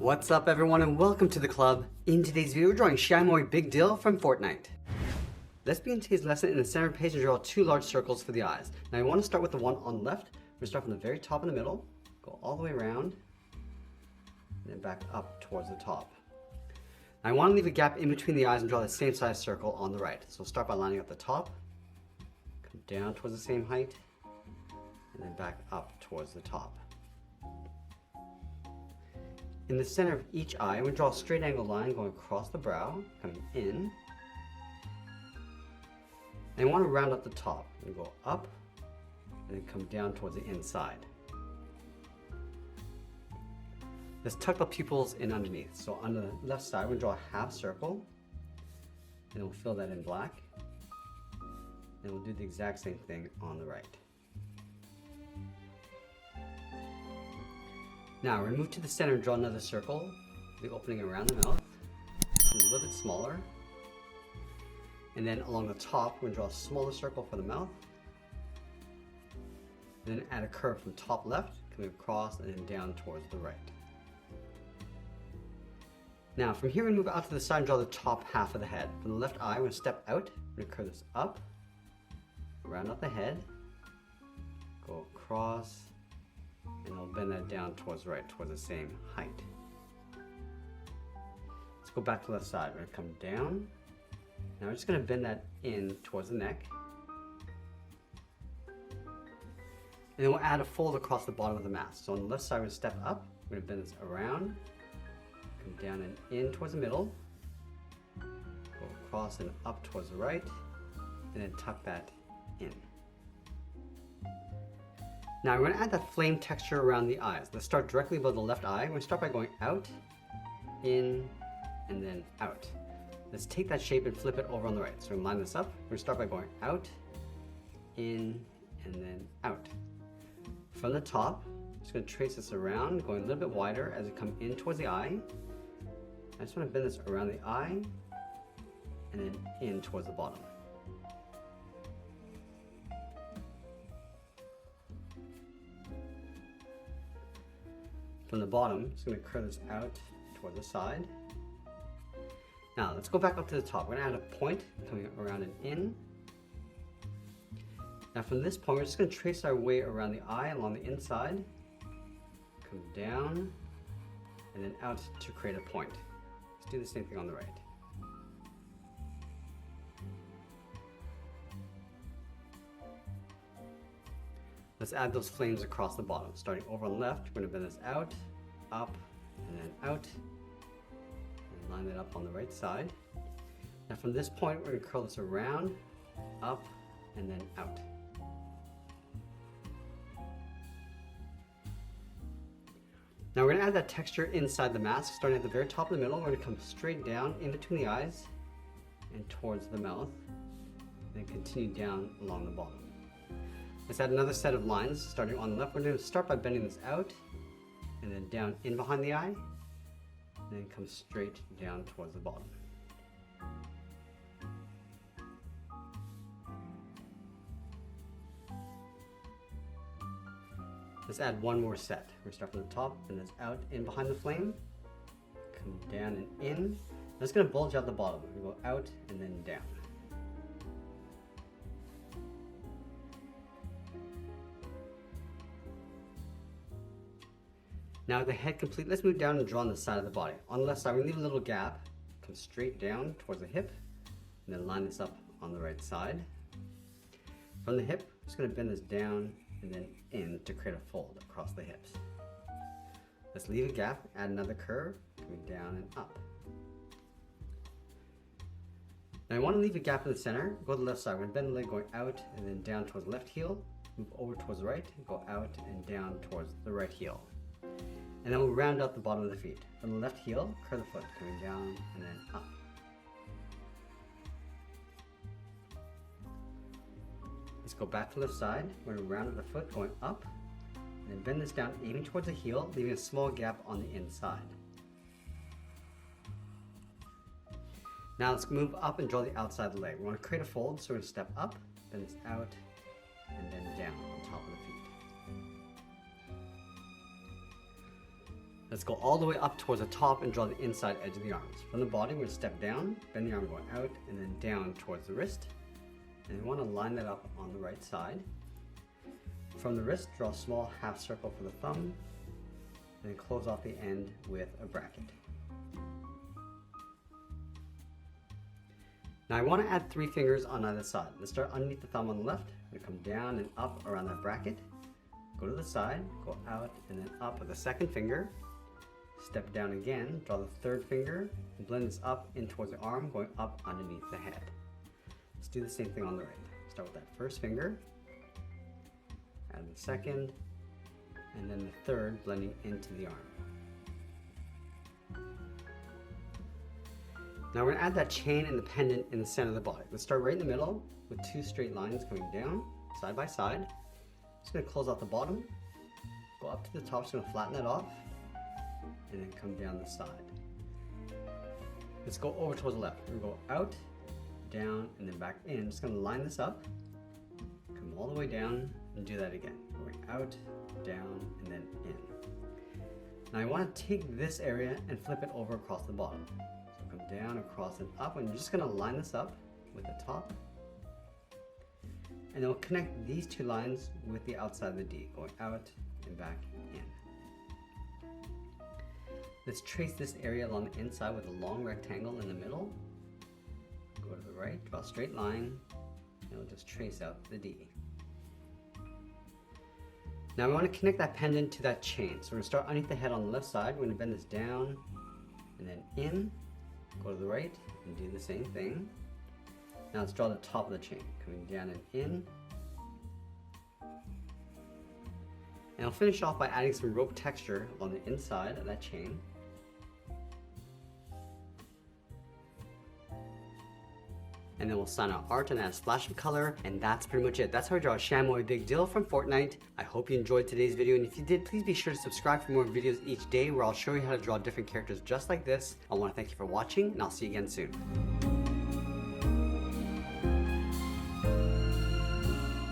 What's up everyone and welcome to the club. In today's video we're drawing Chamoy Big Dill from Fortnite. Let's begin today's lesson in the center page and draw two large circles for the eyes. Now I want to start with the one on the left. We're going to start from the very top in the middle, go all the way around, and then back up towards the top. Now I want to leave a gap in between the eyes and draw the same size circle on the right. So we'll start by lining up the top, come down towards the same height, and then back up towards the top. In the center of each eye, we draw a straight angle line going across the brow, coming in. And I want to round up the top and go up and then come down towards the inside. Let's tuck the pupils in underneath. So on the left side, we draw a half circle and we'll fill that in black. And we'll do the exact same thing on the right. Now we're going to move to the center and draw another circle, the opening around the mouth, a little bit smaller. And then along the top, we're going to draw a smaller circle for the mouth. And then add a curve from top left, coming across and then down towards the right. Now from here we move out to the side and draw the top half of the head. From the left eye, we're going to step out, we're going to curve this up, round out the head, go across, and I'll bend that down towards the right, towards the same height. Let's go back to the left side. We're going to come down. Now we're just going to bend that in towards the neck. And then we'll add a fold across the bottom of the mask. So on the left side, we're going to step up. We're going to bend this around, come down and in towards the middle, go across and up towards the right, and then tuck that in. Now we're going to add that flame texture around the eyes. Let's start directly above the left eye. We're going to start by going out, in, and then out. Let's take that shape and flip it over on the right. So we're going to line this up. We're going to start by going out, in, and then out. From the top, I'm just going to trace this around, going a little bit wider as we come in towards the eye. I just want to bend this around the eye, and then in towards the bottom. From the bottom, just going to curve this out toward the side. Now let's go back up to the top. We're going to add a point coming around and in. Now from this point, we're just going to trace our way around the eye along the inside. Come down and then out to create a point. Let's do the same thing on the right. Let's add those flames across the bottom. Starting over on the left, we're going to bend this out, up, and then out. And line that up on the right side. Now from this point, we're going to curl this around, up, and then out. Now we're going to add that texture inside the mask. Starting at the very top of the middle, we're going to come straight down in between the eyes and towards the mouth. And then continue down along the bottom. Let's add another set of lines. Starting on the left, we're going to start by bending this out and then down in behind the eye, and then come straight down towards the bottom. Let's add one more set. We're going to start from the top, bend this out in behind the flame, come down and in. That's going to bulge out the bottom. We're going to go out and then down. Now with the head complete, let's move down and draw on the side of the body. On the left side, we leave a little gap, come straight down towards the hip, and then line this up on the right side. From the hip, I'm just going to bend this down and then in to create a fold across the hips. Let's leave a gap, add another curve, coming down and up. Now I want to leave a gap in the center. Go to the left side. We're going to bend the leg going out and then down towards the left heel, move over towards the right, go out and down towards the right heel. And then we'll round out the bottom of the feet. From the left heel, curve the foot, coming down and then up. Let's go back to the left side. We're going to round out the foot, going up, and then bend this down, aiming towards the heel, leaving a small gap on the inside. Now let's move up and draw the outside of the leg. We want to create a fold, so we're going to step up, bend this out, and then down on top of the feet. Let's go all the way up towards the top and draw the inside edge of the arms. From the body, we're going to step down, bend the arm going out, and then down towards the wrist. And we want to line that up on the right side. From the wrist, draw a small half circle for the thumb, and then close off the end with a bracket. Now I want to add 3 fingers on either side. Let's start underneath the thumb on the left. We're going to come down and up around that bracket. Go to the side, go out, and then up with the second finger. Step down again, draw the third finger, and blend this up in towards the arm, going up underneath the head. Let's do the same thing on the right. Start with that first finger, add the second, and then the third blending into the arm. Now we're going to add that chain and the pendant in the center of the body. Let's start right in the middle with 2 straight lines going down, side by side. Just going to close off the bottom, go up to the top, just going to flatten that off, and then come down the side. Let's go over towards the left. We're going to go out, down, and then back in. Just going to line this up, come all the way down, and do that again. Going out, down, and then in. Now I want to take this area and flip it over across the bottom. So come down, across, and up, and you're just going to line this up with the top. And then we'll connect these 2 lines with the outside of the D, going out and back in. Let's trace this area along the inside with a long rectangle in the middle. Go to the right, draw a straight line, and we'll just trace out the D. Now we want to connect that pendant to that chain. So we're going to start underneath the head on the left side. We're going to bend this down and then in, go to the right, and do the same thing. Now let's draw the top of the chain, coming down and in. And I'll finish off by adding some rope texture on the inside of that chain. And then we'll sign our art and add a splash of color, and that's pretty much it. That's how I draw a Chamoy Big Dill from Fortnite. I hope you enjoyed today's video, and if you did, please be sure to subscribe for more videos each day where I'll show you how to draw different characters just like this. I want to thank you for watching, and I'll see you again soon.